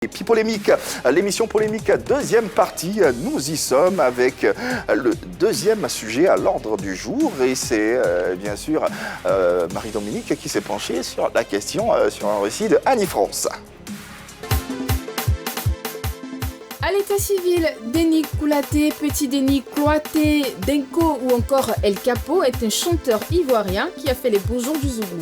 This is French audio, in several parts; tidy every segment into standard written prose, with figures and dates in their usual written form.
Et puis polémique, l'émission polémique, deuxième partie, nous y sommes avec le deuxième sujet à l'ordre du jour et c'est bien sûr Marie-Dominique qui s'est penchée sur la question, sur un récit de Annie France. À l'état civil, Denis Koulaté, Petit Denis Kouaté, Denko ou encore El Capo est un chanteur ivoirien qui a fait les beaux jours du Zougou.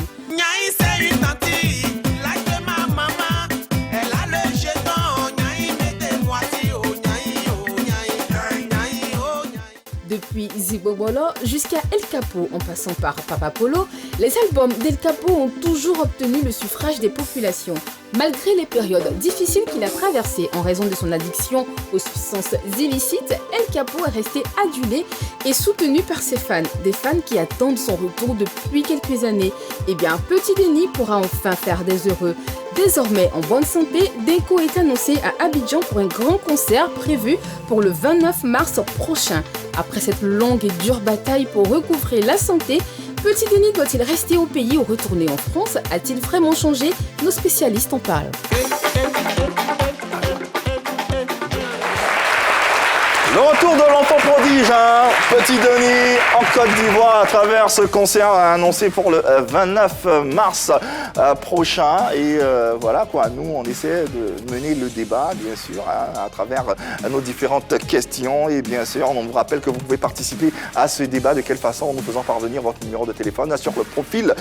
Depuis Zibobolo jusqu'à El Capo, en passant par Papa Polo, les albums d'El Capo ont toujours obtenu le suffrage des populations. Malgré les périodes difficiles qu'il a traversées en raison de son addiction aux substances illicites, El Capo est resté adulé et soutenu par ses fans, des fans qui attendent son retour depuis quelques années. Eh bien, Petit Denis pourra enfin faire des heureux. Désormais en bonne santé, Denko est annoncé à Abidjan pour un grand concert prévu pour le 29 mars prochain. Après cette longue et dure bataille pour recouvrer la santé, Petit Denis doit-il rester au pays ou retourner en France? A-t-il vraiment changé? Nos spécialistes en parlent. Le retour de l'enfant prodige, Petit Denis en Côte d'Ivoire à travers ce concert annoncé pour le 29 mars prochain. Et voilà quoi, nous on essaie de mener le débat bien sûr à travers nos différentes questions. Et bien sûr, on vous rappelle que vous pouvez participer à ce débat de quelle façon en nous faisant parvenir votre numéro de téléphone sur le profil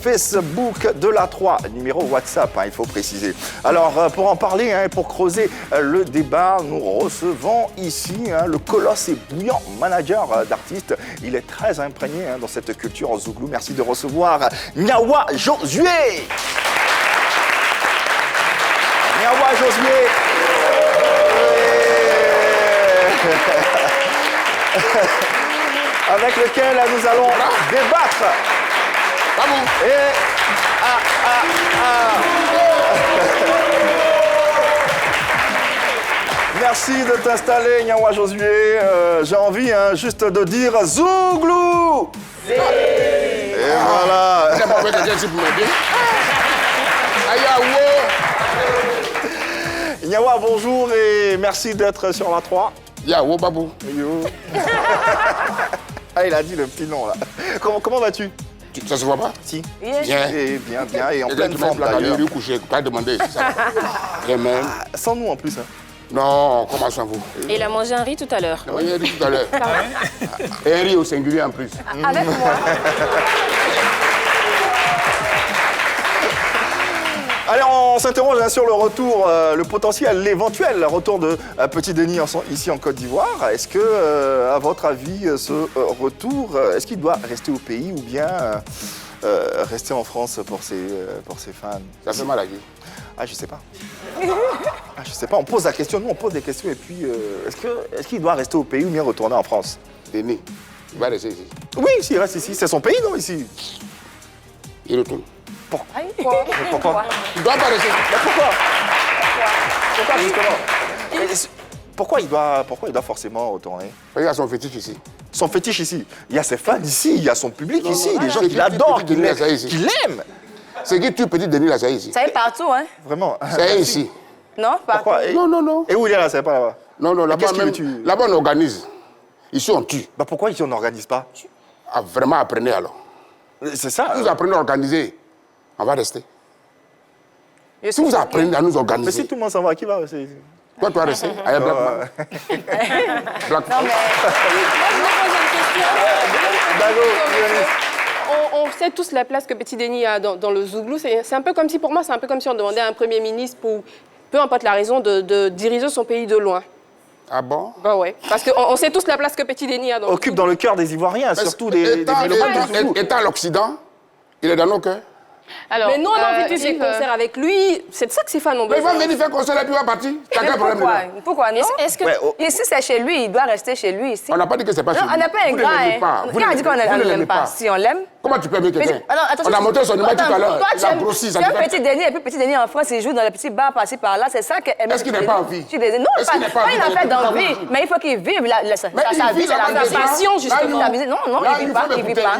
Facebook de la 3, numéro WhatsApp, il faut préciser. Alors pour en parler et pour creuser le débat, nous recevons ici le colosse et bouillant manager d'artistes. Il est très imprégné dans cette culture zouglou. Merci de recevoir Nyawa Josué. Nyawa Josué. Avec lequel nous allons débattre. Et merci de t'installer, Nyawa Josué. J'ai envie juste de dire Zouglou. Et voilà. Nyawa, bonjour et merci d'être sur la 3. Yawo Babou. Yo. Ah, il a dit le petit nom là. Comment vas-tu? Ça se voit pas? Si. Bien. Et bien, et en pleine forme d'ailleurs. Il est couché, pas demandé, c'est ça. Même. Sans nous en plus. Non, comment sans vous? Et il a mangé un riz tout à l'heure. Oui, il a riz tout à l'heure. Et un riz au singulier en plus. Avec moi. Allez, on s'interroge sur le retour, le potentiel, l'éventuel retour de Petit Denis ici en Côte d'Ivoire. Est-ce que, à votre avis, ce retour, est-ce qu'il doit rester au pays ou bien rester en France pour ses fans? Ça fait mal à qui? Ah, je sais pas. Je sais pas, on pose la question, nous on pose des questions et puis est-ce qu'il doit rester au pays ou bien retourner en France? Denis, il va rester ici. Oui, s'il reste ici, c'est son pays, non, ici? Il retourne. Pourquoi? Il doit pas rester. Mais pourquoi justement? Pourquoi il doit forcément retourner? Il a son fétiche ici. Son fétiche ici. Il y a ses fans ici, il y a son public ici, des gens qui l'adorent, qui l'aiment. C'est qui tue Petit Denis là, c'est ici. Ça y est partout, hein? Vraiment. C'est ici. Non, partout. Pourquoi? Non. Et où il est là, c'est pas là-bas? Non, là-bas Qu'est-ce qu'il même, veut tuer? là-bas on organise. Ici on tue. Bah pourquoi ici on n'organise pas? Ah, vraiment apprenez alors. C'est ça. Si vous apprenez à organiser, on va rester. Si vous apprenez à nous Mais organiser, si tout le monde s'en va, qui va rester ici? toi tu vas rester. Allez, Black Man. Black Man. On sait tous la place que Petit Denis a dans le Zouglou. C'est un peu comme si, pour moi, c'est un peu comme si on demandait à un Premier ministre, pour peu importe la raison, de diriger son pays de loin. Ah bon? Ben ouais, parce qu'on sait tous la place que Petit Denis a dans Occupe dans le cœur des Ivoiriens, surtout des mélomanes. Étant à l'Occident, il est dans nos cœurs. Alors, mais non, on a envie de faire des concerts avec lui. C'est de ça que ses fans ont Mais il besoin. va venir faire concert et puis il va partir. T'as quel problème? Pourquoi non? Est-ce que... Ici, c'est chez lui, il doit rester chez lui ici. On n'a pas dit que c'est pas chez lui. On n'a pas un Vous ne gars, l'aimez pas. Qui a dit qu'on ne l'aime pas? Si on l'aime, Comment tu peux aimer quelqu'un? Alors, attention, On a montré son image tout à l'heure. Toi, Il a grossi, ça tu fait... as Petit Denis, et puis Petit Denis en France, il joue dans les petits bars par-ci par-là. C'est ça que. Est-ce qu'il n'est pas en vie? Non, Est-ce qu'il n'est pas en vie? il a fait d'envie. Mais il faut qu'il vive sa vie, c'est la passion, justement. Non, il vit pas.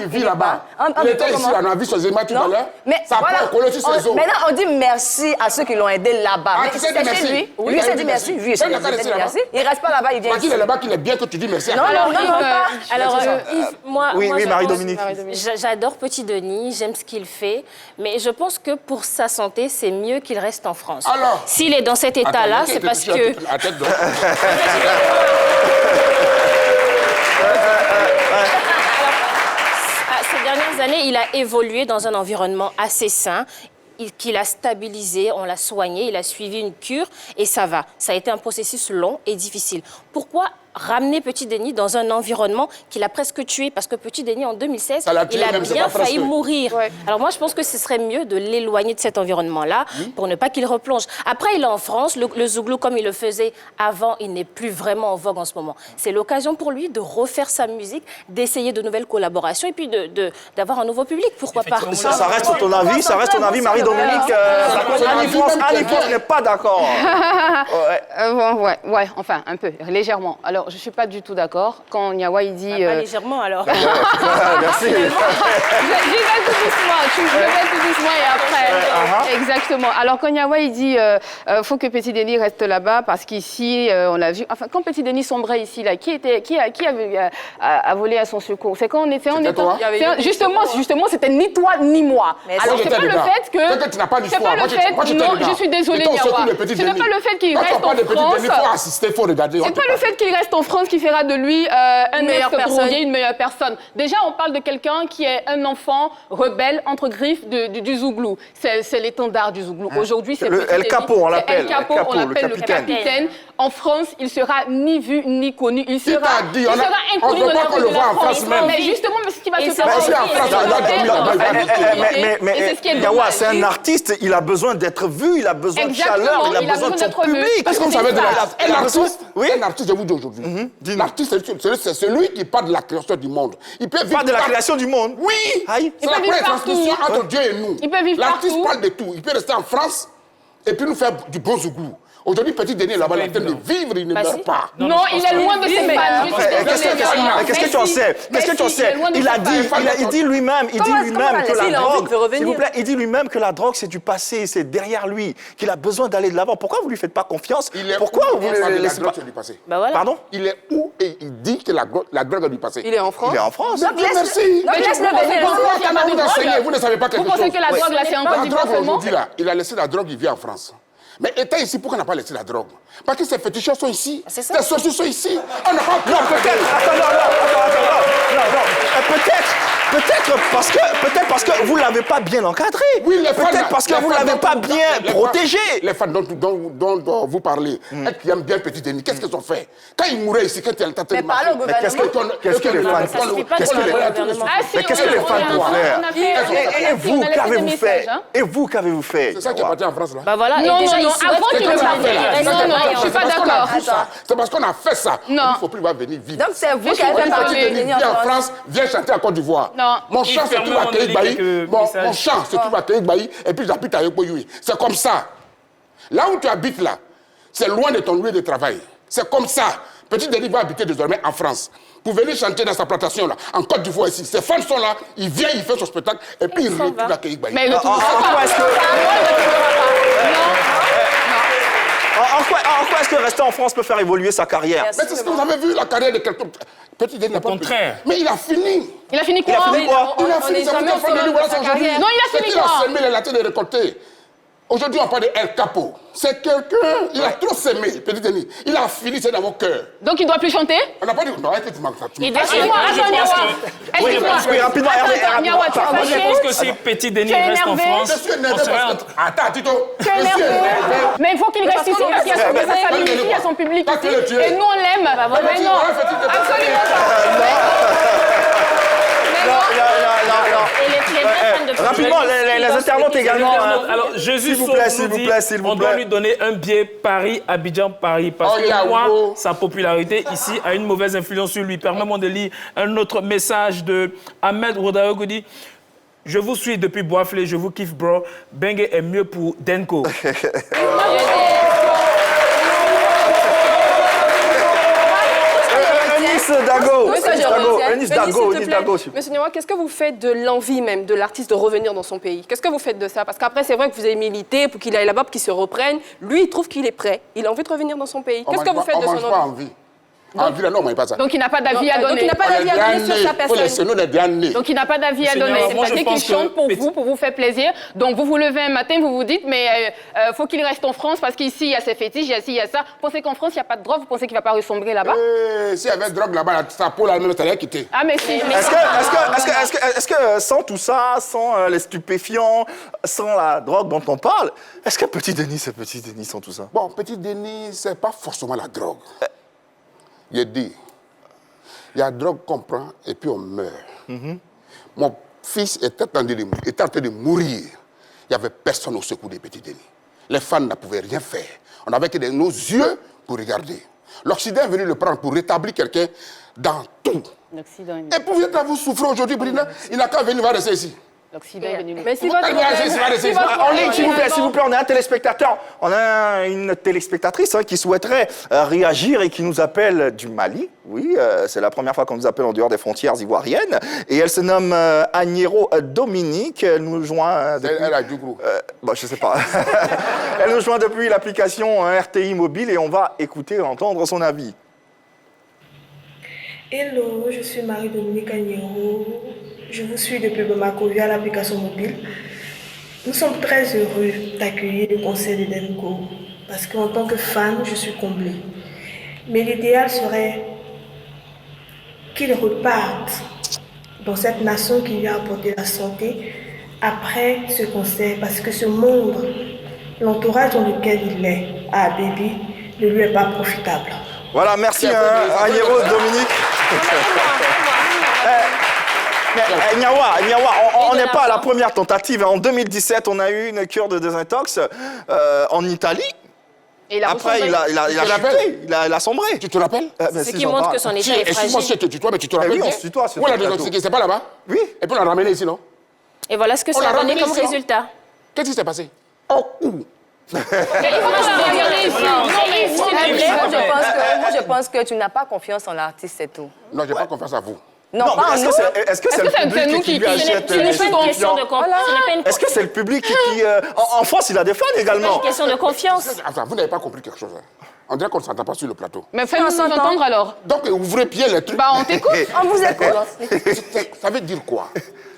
Il vit là-bas. Il était ici, on a vu son image tout à l'heure. Ça a collé sur ses os. Maintenant, on dit merci à ceux qui l'ont aidé là-bas. Ah, tu sais dire merci? Lui, il s'est dit merci. Lui, il s'est dit merci. Il reste pas là-bas, il vient Parce qu'il ici. est là-bas, qu'il est bien que tu dis merci. Non, pas. Alors, Yves, moi, Oui, je Marie-Dominique. J'adore Petit Denis, j'aime ce qu'il fait, mais je pense que pour sa santé, c'est mieux qu'il reste en France. Alors? S'il est dans cet état-là, c'est parce que... Ces dernières années, il a évolué dans un environnement assez sain, qu'il a stabilisé, on l'a soigné, il a suivi une cure et ça va. Ça a été un processus long et difficile. Pourquoi ramener Petit Denis dans un environnement qu'il a presque tué? Parce que Petit Denis, en 2016, il a bien failli mourir. Ouais. Alors moi, je pense que ce serait mieux de l'éloigner de cet environnement-là pour ne pas qu'il replonge. Après, il est en France. Le zouglou, comme il le faisait avant, il n'est plus vraiment en vogue en ce moment. C'est l'occasion pour lui de refaire sa musique, d'essayer de nouvelles collaborations et puis d'avoir un nouveau public. Pourquoi pas? Ça reste ton avis, Marie-Dominique. Annie France n'est pas d'accord. Ouais, enfin, un peu, légèrement. Alors, je ne suis pas du tout d'accord. Quand Nyawa, il dit... Pas légèrement, alors. Merci. Je vais tout doucement et après. Exactement. Alors, quand Nyawa, il dit faut que Petit Denis reste là-bas parce qu'ici, on a vu... Enfin, quand Petit Denis sombrait ici, là, qui a volé à son secours? C'est quand on était... Justement, c'était ni toi ni moi. Alors, c'est pas le fait que... Tu n'as pas d'histoire. Non, je suis désolée, Nyawa. Ce n'est pas le fait qu'il reste en France. Il faut assister, il faut regarder. C'est pas le fait qu'il reste en France qui fera de lui un ex-drogué, une meilleure personne. Déjà, on parle de quelqu'un qui est un enfant rebelle entre griffes du zouglou. C'est l'étendard du zouglou. Aujourd'hui, c'est El Capo, on l'appelle. El Capo, on l'appelle le capitaine. En France, il sera ni vu ni connu. Il sera inconnu dans la rue de la France. Mais justement, ce qui va se passer mais Nyawa, c'est un artiste, il a besoin d'être vu, il a besoin de chaleur, il a besoin de son public. Est-ce que vous savez un artiste, je vous dis aujourd'hui, l'artiste, c'est celui qui parle de la création du monde. Il peut vivre de la création du monde? Oui. C'est la première transmission entre Dieu et nous. Il peut vivre partout. L'artiste parle de tout. Il peut rester en France et puis nous faire du bon zouglou. Aujourd'hui, Petit Denis là-bas, il est en train de vivre, il ne meurt pas. Non, il est loin de ses fans. Qu'est-ce que tu en sais? Il dit lui-même que la drogue, s'il vous plaît, il dit lui-même que la drogue, c'est du passé, c'est derrière lui, qu'il a besoin d'aller de l'avant. Pourquoi vous lui faites pas confiance? Pourquoi vous le laissez pas? Pardon? Il est où et il dit que la drogue est du passé? Il est en France. Il est en France. Donc merci. Vous ne savez pas quelque chose. Vous pensez que la drogue, là, c'est en Côte d'Ivoire seulement? Aujourd'hui, là, il a laissé la drogue, il vit en France. Mais étant ici, pourquoi on n'a pas laissé la drogue? Parce que ces féticheurs sont ici, ces sorciers sont ici. On n'a pas pu... Non, peut-être parce que vous ne l'avez pas bien encadré. Oui, peut-être parce que vous ne l'avez pas bien protégé. Les fans dont vous parlez, elles qui aiment bien Petit Denis, qu'est-ce qu'elles ont fait? Quand il mourait ici, quand il a tenté de marcher... Qu'est-ce que les fans doivent faire? Et vous, qu'avez-vous fait? C'est ça qui est parti en France, là? Bah voilà, non, déjà, avant qu'il ne je suis pas d'accord. C'est parce qu'on a fait ça. Il ne faut plus venir vivre. Donc c'est vous qui avez fait Petit Denis vient en France, vient chanter en Côte d'Ivoire. Mon chant se trouve à Kéigbaï. Mon chant se trouve à Kéigbaï et puis j'habite à Yokoyoui. C'est comme ça. Là où tu habites là, c'est loin de ton lieu de travail. C'est comme ça. Petit Denis va habiter désormais en France. Pour venir chanter dans sa plantation là, en Côte d'Ivoire ici. Ses fans sont là, il vient, il fait son spectacle et puis il retourne à Kéigbaï. Mais En quoi est-ce que rester en France peut faire évoluer sa carrière? Mais c'est ce que vous avez vu, la carrière de quelqu'un. Petit Denis n'a pas contraire. Mais il a fini. Il a fini quoi? Il a fini, ça veut dire qu'il voilà aujourd'hui. Non, il a fini quoi? Il a semé, il a été récolté. Aujourd'hui, on parle de El Capo. C'est quelqu'un, il a trop semé, Petit Denis. Il a fini, c'est dans mon cœur. Donc il ne doit plus chanter? On n'a pas dit, non, arrête, tu manques ça. Oui, rapidement, Nyawa, tu Moi, je pense que es si Petit Denis tu es reste en énervé. France, Je suis énervé on serait parce que... Attends, Tito. Tu es énervé. Mais il faut qu'il reste ici parce qu'il y a sa famille ici, il y a son public ici. Et nous, on l'aime. Mais non, absolument pas. Et les vrais fans de Rapidement, les internautes également. Alors, Jésus on doit lui donner un billet Paris-Abidjan-Paris. Parce que moi, sa popularité ici a une mauvaise influence sur lui. Permets-moi de lire un autre message de Ahmed Rodayo qui dit « Je vous suis depuis Boisflé, je vous kiffe, bro. Bengue est mieux pour Denko. » Monsieur Niawa, qu'est-ce que vous faites de l'envie même de l'artiste de revenir dans son pays? Qu'est-ce que vous faites de ça? Parce qu'après, c'est vrai que vous avez milité pour qu'il aille là-bas, pour qu'il se reprenne. Lui, il trouve qu'il est prêt. Il a envie de revenir dans son pays. Qu'est-ce que vous faites de son envie? Donc il n'a pas d'avis à donner. Donc il n'a pas d'avis à donner sur sa personne. Donc il n'a pas d'avis à donner. C'est-à-dire qu'il chante pour vous faire plaisir. Donc vous vous levez un matin, vous vous dites, mais faut qu'il reste en France parce qu'ici il y a ses fétiches, il y a ça. Vous pensez qu'en France il n'y a pas de drogue? Vous pensez qu'il ne va pas ressombrer là-bas? S'il y avait de drogue là-bas, sa peau là-même serait quittée. Ah mais si. Est-ce que sans tout ça, sans les stupéfiants, sans la drogue dont on parle, est-ce que Petit Denis, c'est Petit Denis sans tout ça? Bon, Petit Denis, c'est pas forcément la drogue. J'ai dit, il y a la drogue qu'on prend et puis on meurt. Mon fils était en train de mourir. Il n'y avait personne au secours des Petits Denis. Les fans ne pouvaient rien faire. On n'avait que nos yeux pour regarder. L'Occident est venu le prendre pour rétablir quelqu'un dans tout. Et pour vous souffrir aujourd'hui, il n'a qu'à venir rester ici. L'Occident est venu. Mais si En ligne, s'il vous plaît, on a un téléspectateur, on a une téléspectatrice qui souhaiterait réagir et qui nous appelle du Mali. Oui, c'est la première fois qu'on nous appelle en dehors des frontières ivoiriennes. Et elle se nomme Agnero Dominique. Elle nous joint depuis... Elle a du groupe. Je sais pas. Elle nous joint depuis l'application RTI Mobile et on va écouter, entendre son avis. Hello, je suis Marie-Dominique Agnero. Je vous suis depuis Bamako via l'application mobile. Nous sommes très heureux d'accueillir le concert de Denko parce qu'en tant que fan, je suis comblée. Mais l'idéal serait qu'il reparte dans cette nation qui lui a apporté la santé après ce concert parce que ce monde, l'entourage dans lequel il est à Baby, ne lui est pas profitable. Voilà, merci Agnero Dominique. Niawa, on n'est pas à la première tentative. En 2017, on a eu une cure de désintox en Italie. Et après, il a chuté, il a sombré. Tu te rappelles? Ce qui montre que son état est fragile. Excuse-moi si tu te tutoies, mais tu te rappelles? Oui, on se tutoie. Où on l'a désintoxiqué? C'est pas là-bas? Oui. Et puis on l'a ramené ici, non? Et voilà ce que ça a donné comme résultat. Qu'est-ce qui s'est passé? Oh, où? Moi, je pense que tu n'as pas confiance en l'artiste, c'est tout. Non, j'ai pas confiance à vous. Non, est-ce que c'est le public qui lui achète Ce n'est pas une question de confiance. Est-ce que c'est le public qui... En France, il a des fans également. C'est une question de confiance. Enfin, vous n'avez pas compris quelque chose. On dirait qu'on ne s'entend pas sur le plateau. Mais fais-nous entendre alors. Donc, ouvrez bien les trucs. On t'écoute. On vous écoute. Ça veut dire quoi?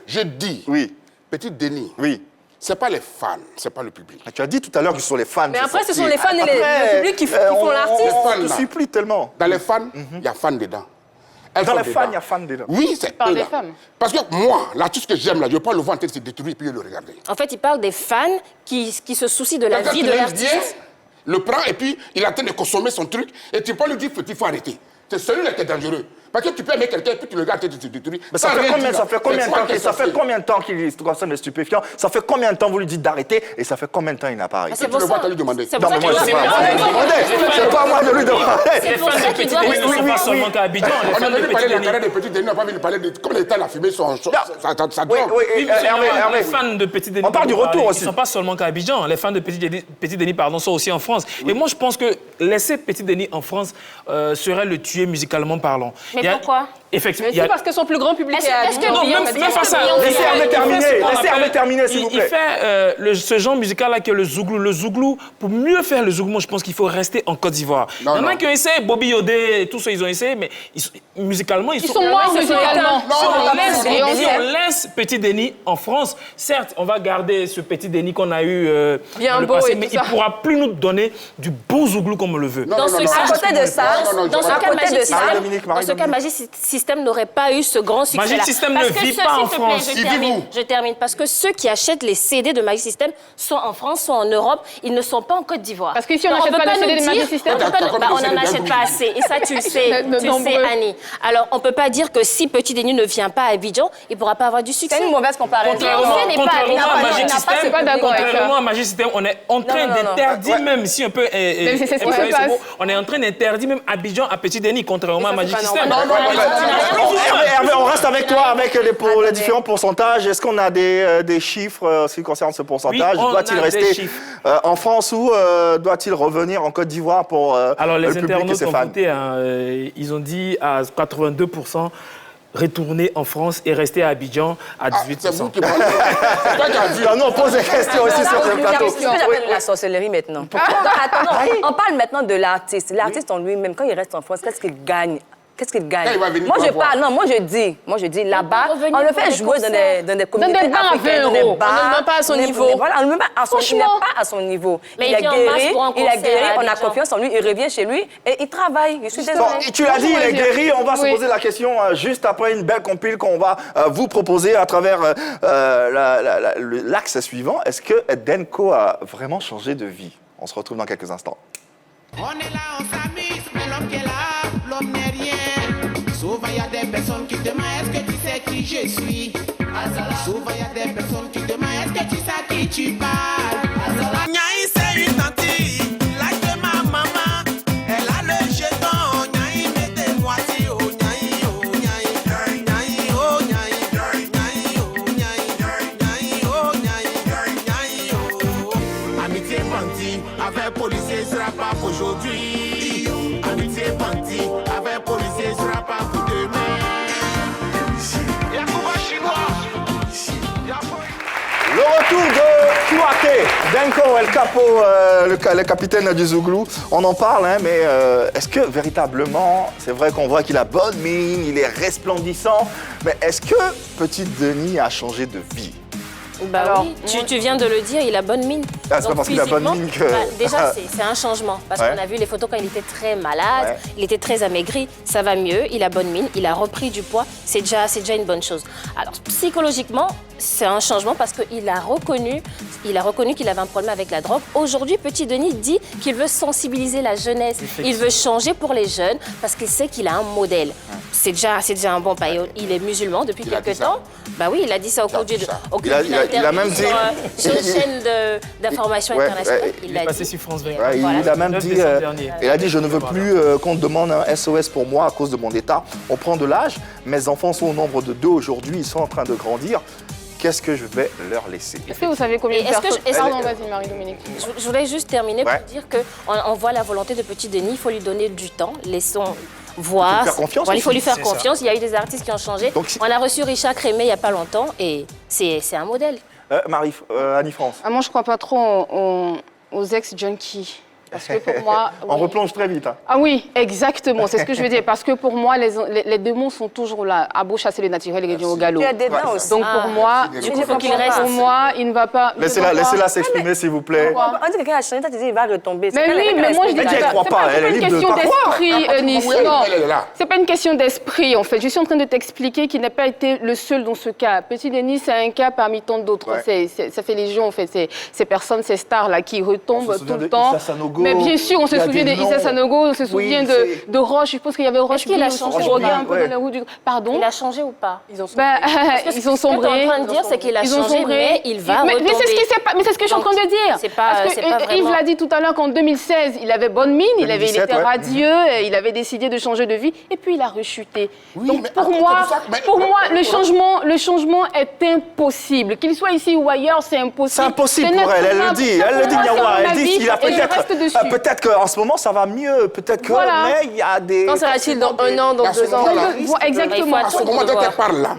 Je dis, oui. Petit Denis, oui. C'est pas les fans, c'est pas le public. Tu as dit tout à l'heure que ce sont les fans. Mais après, ce sont les fans et le public qui font l'artiste. Je ne suis plus tellement. Dans les fans, il y a fans dedans. Dans les fans, il y a fans dedans. Oui, c'est par eux des là. femmes. Parce que moi, l'artiste que j'aime là, je ne veux pas le voir en train de se détruire et puis le regarder. En fait, il parle des fans qui se soucient de la vie de l'artiste. Le prend et puis il est en train de consommer son truc et tu peux lui dire qu'il faut arrêter. C'est celui-là qui est dangereux. Parce que tu peux aimer quelqu'un et puis tu le regardes et tu te détruis. Mais ça fait combien de temps qu'il consomme les stupéfiants? Ça fait combien de temps vous lui dites d'arrêter? Et ça fait combien de temps il n'a pas arrêté? C'est pour ça que tu lui demander. C'est pas moi de lui demander. C'est pour ça qu'il doit... C'est pas seulement qu'à Abidjan. On a venu parler de carré des Petits Denis, on n'a pas venu parler de... Comme l'état la fumée, ça Oui, les fans de Petit Denis... On parle du retour aussi. Ils ne sont pas seulement qu'à Abidjan. Les fans de Petit Denis sont aussi en France. Et moi, je pense que laisser Petit Denis en France serait le tuer musicalement parlant. Mais pourquoi? Effectivement. C'est parce que son plus grand public est à Abidjan. Non, même face à... Laissez-le terminer, s'il vous plaît. Il fait ce genre musical-là qui est le zouglou. Le zouglou, pour mieux faire le zouglou, je pense qu'il faut rester en Côte d'Ivoire. Il y en a qui ont essayé, Bobby Yodé, tous ceux, ils ont essayé, mais musicalement, ils sont morts musicalement. Si on laisse Petit Denis en France, certes, on va garder ce Petit Denis qu'on a eu bien le beau passé, et mais tout il ça. ne pourra plus nous donner du bon zouglou comme on le veut. Dans ce cas, Magie, si System n'aurait pas eu ce grand succès-là. Magic System ne vit pas en France. Je termine. Parce que ceux qui achètent les CD de Magic System, soit en France, soit en Europe, ils ne sont pas en Côte d'Ivoire. Parce qu'ici, on n'achète pas de CD de Magic System. On n'en achète pas assez. Et ça, tu le sais, Annie. Alors, on ne peut pas dire que si Petit Denis ne vient pas à Abidjan, il ne pourra pas avoir du succès. C'est une mauvaise comparaison. Contrairement à Magic System, on est en train d'interdire même, si on peut... On est en train d'interdire même Abidjan à Petit Denis, contrairement à Magic System. Hervé, on reste avec toi avec les différents pourcentages. Est-ce qu'on a des chiffres en ce qui concerne ce pourcentage? Doit-il rester en France ou doit-il revenir en Côte d'Ivoire pour Alors, les le public et internautes ses ont fans? voté, ils ont dit à 82%. Retourner en France et rester à Abidjan à 18%. C'est vous qui parlez. Nous, on pose des questions aussi sur le plateau. C'est ce que j'appelle la sorcellerie maintenant. On parle maintenant de l'artiste. L'artiste en lui-même, quand il reste en France, qu'est-ce qu'il gagne? Qu'est-ce qu'il gagne? Moi, je dis, là-bas, on le fait jouer dans des communautés africaines, dans des bars. On ne met pas à son niveau. Voilà, on ne met pas à son niveau. Il n'est pas à son niveau. Il a guéri, on a confiance en lui, il revient chez lui et il travaille. Je suis désolée. Tu l'as dit, il est guéri. On va se poser la question juste après une belle compile qu'on va vous proposer à travers l'axe suivant. Est-ce que Denko a vraiment changé de vie? On se retrouve dans quelques instants. On est là, on s'amuse, mais l'homme qui est là, l'homme n'est rien. Souvent, il y a des personnes qui demandent est-ce que tu sais qui je suis? Souvent, il y a des personnes qui demandent est-ce que tu sais à qui tu parles? Nyaï, c'est une tantine, l'âge de ma maman. Elle a le jeton, Nyaï, mettez-moi si, oh Nyaï, oh Nyaï. Nyaï, oh Nyaï. Nyaï, oh Nyaï. Nyaï, oh Nyaï. Nyaï, oh. Amitié bandit, avec policier, sera pas pour aujourd'hui. Amitié bandit, avec policier, sera pas pour demain. Le retour de Kouaké, Denko El Capo, le capitaine du Zouglou. On en parle, hein, mais est-ce que véritablement, c'est vrai qu'on voit qu'il a bonne mine, il est resplendissant, mais est-ce que Petit Denis a changé de vie? Alors, tu viens de le dire, il a bonne mine. Ah, c'est pas parce qu'il a bonne mine que... déjà, c'est un changement. Parce qu'on a vu les photos quand il était très malade, il était très amaigri. Ça va mieux, il a bonne mine, il a repris du poids. C'est déjà une bonne chose. Alors, psychologiquement, c'est un changement parce qu'il a reconnu qu'il avait un problème avec la drogue. Aujourd'hui, Petit Denis dit qu'il veut sensibiliser la jeunesse. Il veut changer pour les jeunes parce qu'il sait qu'il a un modèle. C'est déjà un bon pas. Il est musulman depuis quelques temps. Bah oui, il a dit ça au cours du... Il a même dit... Sur une chaîne d'information internationale, il l'a passé dit. sur France 20. Il a même dit... Il a dit, je ne veux plus qu'on demande un SOS pour moi à cause de mon état. On prend de l'âge. Mes enfants sont au nombre de 2 aujourd'hui. Ils sont en train de grandir. Qu'est-ce que je vais leur laisser? Est-ce que vous savez combien de personnes... Pardon, vas-y, Marie-Dominique. Je voulais juste terminer pour dire qu'on voit la volonté de Petit Denis. Il faut lui donner du temps. Laissons voir. Il faut lui faire confiance. Il y a eu des artistes qui ont changé. Donc, on a reçu Richard Crémé il n'y a pas longtemps et c'est un modèle. Annie-France. Moi, je ne crois pas trop aux ex-junkies. Parce que pour moi... On replonge très vite. Hein. Ah oui, exactement, c'est ce que je veux dire. Parce que pour moi, les démons sont toujours là. À beau chasser le naturel, ils reviennent au galop. Donc pour moi, pour moi, il ne va pas... Laissez-la s'exprimer, s'il vous plaît. On dit que quelqu'un a changé, tu dis il va retomber. Mais oui, mais moi je dis que c'est pas une question d'esprit, Nice. Non, c'est pas une question d'esprit, en fait. Je suis en train de t'expliquer qu'il n'a pas été le seul dans ce cas. Petit Denis, c'est un cas parmi tant d'autres. Ça fait légion, en fait. Ces personnes, ces stars-là qui retombent tout le temps. Mais bien sûr, on se souvient d'Issa Sanogo, on se souvient de Roche. Je pense qu'il y avait Roche qui a changé. un peu dans la roue du... Pardon? Il a changé ou pas? Ils ont sombré. Ce que tu es en train de dire, c'est qu'il a changé, mais il va retomber. Mais c'est ce que je suis en train de dire. Parce que Yves l'a dit tout à l'heure qu'en 2016, il avait bonne mine, il était radieux, il avait décidé de changer de vie, et puis il a rechuté. Donc pour moi, le changement est impossible. Qu'il soit ici ou ailleurs, c'est impossible. C'est impossible pour elle, elle le dit, Nyawa. Elle dit qu'il a peut-être qu'en ce moment ça va mieux, peut-être que, mais il y a des... Quand sera-t-il dans 1 an, dans 2 ans? Exactement. À ce moment dont elle parle là,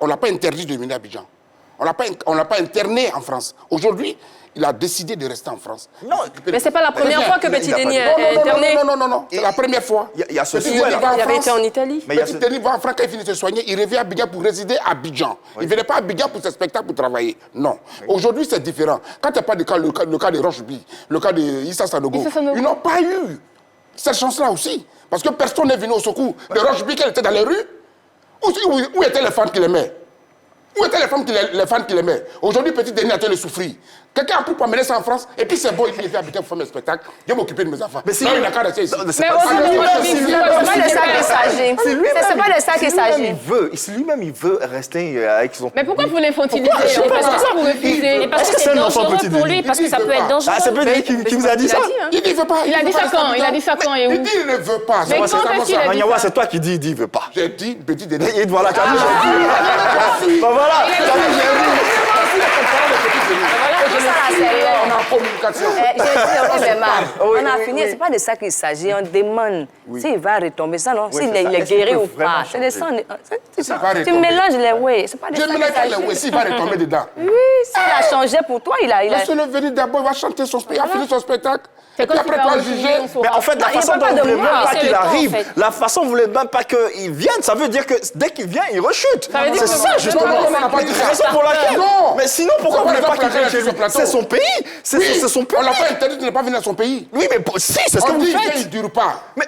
on l'a pas interdit de venir à Abidjan. On l'a pas interné en France. Aujourd'hui, il a décidé de rester en France. Non, mais c'est pas la première fois que Petit Denis est interné. Non, c'est la première fois. Il y a ce il avait été en Italie. Petit Denis va en France, quand il finit de se soigner, il revient à Abidjan pour résider à Abidjan. Il ne venait pas à Abidjan pour ses spectacles, pour travailler. Non. Aujourd'hui, c'est différent. Quand il n'y a pas de cas, le cas de Roche B, le cas de Issa Sanogo, ils n'ont pas eu cette chance-là aussi. Parce que personne n'est venu au secours de Roche-B, qu'elle était dans les rues. Où étaient les femmes qui l'aimaient? Où étaient les femmes qui l'aimaient? Aujourd'hui, Petit Denis a été le souffrir. Quelqu'un a pu mener ça en France, et puis c'est bon, il vient habiter pour faire mes spectacles. Je vais m'occuper de mes enfants. Mais si non, il n'a qu'à rester ici. Mais c'est pas de ça qu'il s'agit. C'est pas de ça qu'il s'agit. Si lui-même il veut rester avec son... Mais pourquoi vous l'infantilisez? Parce que vous refusez. Parce que c'est dangereux pour lui, parce que ça peut être dangereux. Ah, c'est Petit qui vous a dit ça? Il ne veut pas. Il a dit ça quand? Il a dit ça quand et où? Il dit il ne veut pas. Mais quand est-ce qu'il a dit ça? C'est toi qui dis il ne veut pas. J'ai dit Petit Denis. Et voilà, Camille, j'ai dit. Bah voilà. On est en communication. On a fini, c'est pas de ça qu'il s'agit. On demande s'il va retomber. Ça, non, s'il est guéri ou pas. C'est de ça. Tu mélanges les oui. C'est pas de ça qu'il s'agit. Je mélange les s'il va retomber dedans. Oui, s'il a changé pour toi, il a... Laisse-le venir d'abord, il va chanter son spectacle, il a fini son spectacle. Et puis après, toi, juger. Mais en fait, la façon dont vous voulez même pas qu'il arrive, la façon dont vous voulez même pas qu'il vienne, ça veut dire que dès qu'il vient, il rechute. C'est ça, justement. C'est la raison pour laquelle. Mais sinon, pourquoi vous voulez pas qu'il vienne chez lui? C'est son pays. C'est son pays. On n'a pas interdit de ne pas venir à son pays. Oui, mais si, c'est ce que vous faites. Il ne dure pas. Mais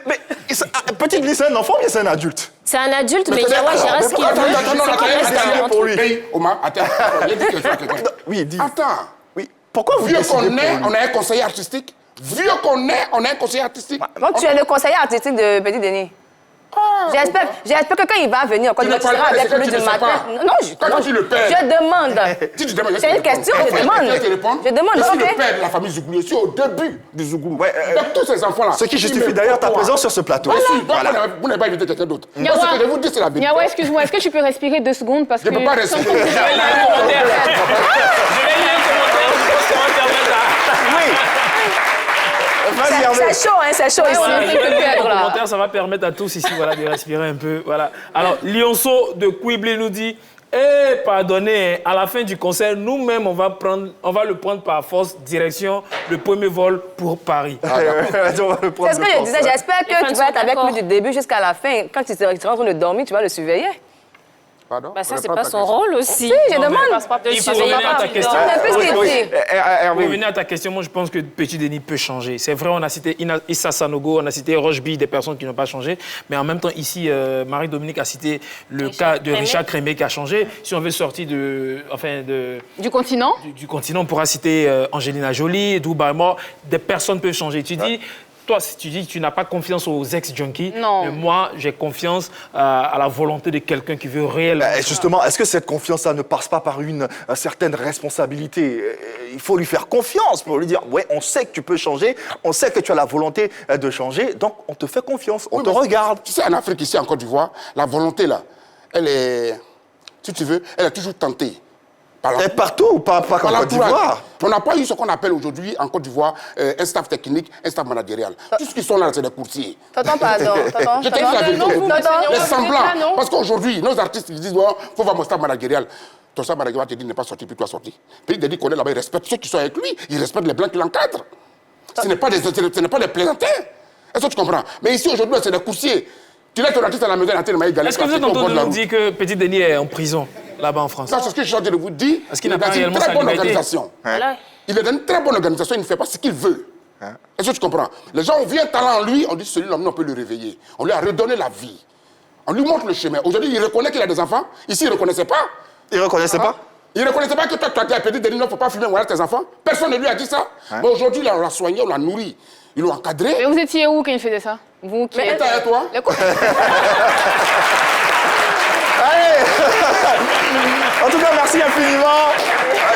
Petit Denis, c'est un enfant ou bien c'est un adulte? C'est un adulte, mais Nyawa gère ce qu'il veut. Pour lui. Omar, attends. Il dit quelque chose à quelqu'un. Oui, dis. Attends. Oui. Pourquoi vous Vieux décidez qu'on pour est, lui? on a un conseiller artistique. Vieux qu'on est, on a un conseiller artistique. Donc tu es le conseiller artistique de Petit Denis. J'espère que quand il va venir, quand il sera avec lui du matin... Non, quand tu le perds. Je demande. C'est une question, je demande. Je demande, ok. ok. Le père de la famille Zouglou, aussi au début du Zouglou. Donc tous ces enfants-là. Ce qui justifie d'ailleurs ta présence sur ce plateau. Voilà. Vous n'avez pas invité quelqu'un d'autre. Ce que je vous dis, c'est la vérité. Nyawa, excuse-moi, est-ce que tu peux respirer 2 secondes parce que... Je ne peux pas respirer. Je vais lire un commentaire. Oui. C'est chaud, hein, c'est chaud ici. Commentaire, ça va permettre à tous ici de respirer un peu. Voilà. Alors, Lionceau de Kouiblé nous dit pardonnez, à la fin du concert, nous-mêmes, on va le prendre par force, direction le premier vol pour Paris. C'est ce que je disais. J'espère que tu vas être avec lui du début jusqu'à la fin. Quand il sera en train de dormir, tu vas le surveiller. Pardon? Bah ça, c'est pas son rôle aussi. Si, je demande. Il faut revenir à ta question. Pour revenir à ta question, moi, je pense que Petit Denis peut changer. C'est vrai, on a cité Issa Sanogo, on a cité Roche-B, des personnes qui n'ont pas changé. Mais en même temps, ici, Marie-Dominique a cité le cas de Richard Crémé qui a changé. Si on veut sortir du continent, du continent, on pourra citer Angelina Jolie, Drew Barrymore. Des personnes peuvent changer. Tu dis... Toi, si tu dis que tu n'as pas confiance aux ex-junkies, mais moi, j'ai confiance à la volonté de quelqu'un qui veut réellement... Justement, est-ce que cette confiance-là ne passe pas par une certaine responsabilité? Il faut lui faire confiance pour lui dire, ouais, on sait que tu peux changer, on sait que tu as la volonté de changer, donc on te fait confiance, on te regarde. Tu sais, en Afrique, ici, en Côte d'Ivoire, la volonté, là, elle est, si tu veux, elle est toujours tentée. Et partout ou pas qu'en Côte d'Ivoire? On n'a pas eu ce qu'on appelle aujourd'hui en Côte d'Ivoire un staff technique, un staff managérial. Tout ce qui sont là, c'est des courtiers. Tonton, pardon. Je te dis la vérité. Les semblants. Parce qu'aujourd'hui, nos artistes, ils disent, il faut voir mon staff managérial. Ton staff managérial te dit, n'est pas sorti, puis toi sorti. Puis il dit qu'on est là-bas, il respecte ceux qui sont avec lui. Il respecte les blancs qui l'encadrent. Ce n'est pas des plaisantins. Est-ce que tu comprends? Mais ici, aujourd'hui, c'est des coursiers. Tu laisses ton artiste à la maison, est-ce que vous êtes en train de nous dire que Petit Denis est en prison, là-bas en France? Ça, c'est ce que je suis en train de vous dire. Est-ce qu'il n'a pas réellement sa liberté? Il est dans une très bonne organisation, il ne fait pas ce qu'il veut. Est-ce que tu comprends? Les gens, on vient talent en lui, on dit celui-là, on peut le réveiller. On lui a redonné la vie. On lui montre le chemin. Aujourd'hui, il reconnaît qu'il a des enfants. Ici, il ne reconnaissait pas. Il ne reconnaissait pas? Il ne reconnaissait pas que toi, tu as dit à Petit Denis, il ne faut pas fumer, voilà tes enfants. Personne ne lui a dit ça. Mais aujourd'hui, on l'a soigné, on l'a nourri. Ils l'ont encadré. Mais vous étiez où quand il faisait ça? Vous qui êtes à toi. Allez. En tout cas, merci infiniment.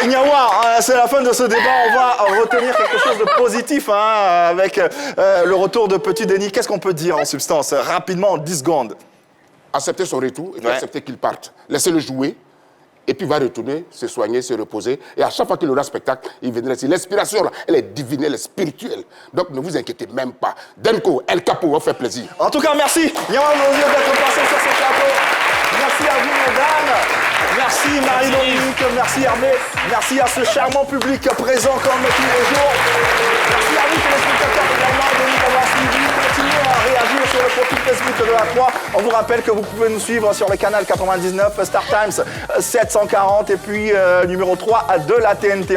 Nyawa, c'est la fin de ce débat. On va retenir quelque chose de positif avec le retour de Petit Denis. Qu'est-ce qu'on peut dire en substance? Rapidement, en 10 secondes. Accepter son retour et accepter qu'il parte. Laissez-le jouer. Et puis il va retourner, se soigner, se reposer. Et à chaque fois qu'il aura un spectacle, il viendra ici. L'inspiration, là, elle est divine, elle est spirituelle. Donc ne vous inquiétez même pas. Denko, El Capo, on fait plaisir. En tout cas, merci. Nyawa d'être passé sur ce plateau. Merci à vous, mesdames. Merci Marie-Dominique, merci Hervé. Merci à ce charmant public présent comme tous les jours. Merci à vous, téléspectateurs également, de nous avoir suivis. Continuez à réagir sur le profil Facebook de la Croix. On vous rappelle que vous pouvez nous suivre sur le canal 99 Star Times 740 et puis numéro 3 de la TNT.